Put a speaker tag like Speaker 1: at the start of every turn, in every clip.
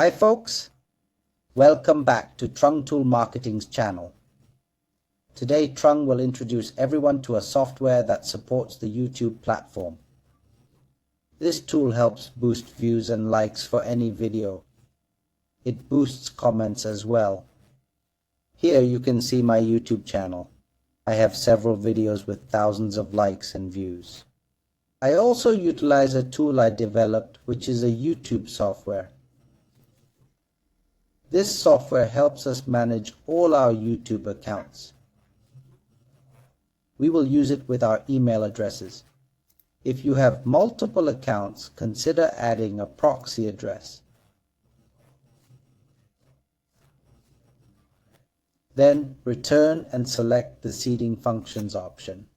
Speaker 1: Hi folks, welcome back to Trung Tool Marketing's channel. Today Trung will introduce everyone to a software that supports the YouTube platform. This tool helps boost views and likes for any video. It boosts comments as well. Here you can see my YouTube channel. I have several videos with thousands of likes and views. I also utilize a tool I developed, which is a YouTube software. This software helps us manage all our YouTube accounts. We will use it with our email addresses. If you have multiple accounts, consider adding a proxy address. Then return and select the seeding functions option.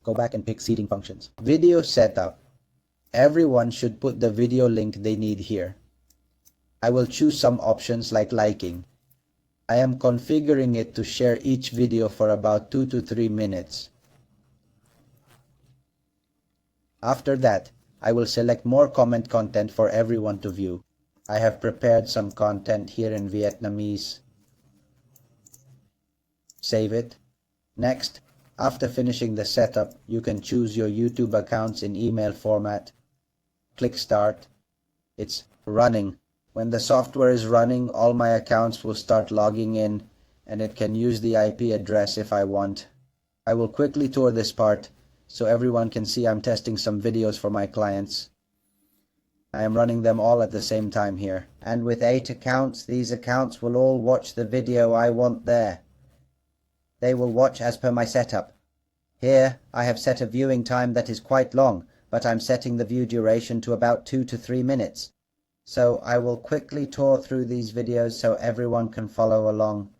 Speaker 1: Go back and pick seeding functions. Video setup. Everyone should put the video link they need here. I will choose some options like liking. I am configuring it to share each video for about 2 to 3 minutes. After that, I will select more comment content for everyone to view. I have prepared some content here in Vietnamese. Save it. Next, after finishing the setup, you can choose your YouTube accounts in email format. Click Start. It's running. When the software is running, all my accounts will start logging in, and it can use the IP address if I want. I will quickly tour this part so everyone can see I'm testing some videos for my clients. I am running them all at the same time here. And with 8 accounts, these accounts will all watch the video I want there. They will watch as per my setup. Here, I have set a viewing time that is quite long, but I'm setting the view duration to about 2 to 3 minutes. So I will quickly tour through these videos so everyone can follow along.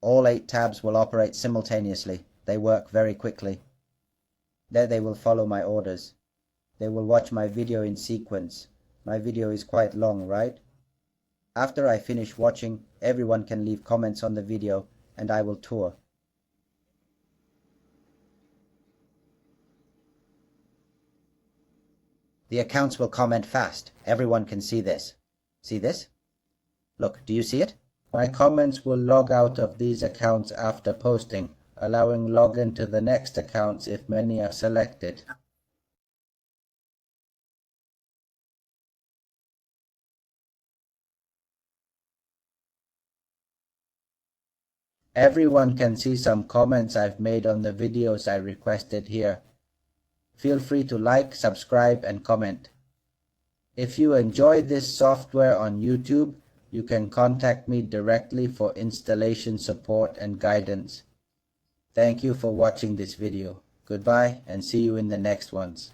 Speaker 1: All 8 tabs will operate simultaneously. They work very quickly. There they will follow my orders. They will watch my video in sequence. My video is quite long, right? After I finish watching, everyone can leave comments on the video and I will tour. The accounts will comment fast. Everyone can see this. See this? Look, do you see it? My comments will log out of these accounts after posting, allowing login to the next accounts if many are selected. Everyone can see some comments I've made on the videos I requested here. Feel free to like, subscribe, and comment. If you enjoy this software on YouTube, you can contact me directly for installation support and guidance. Thank you for watching this video. Goodbye and see you in the next ones.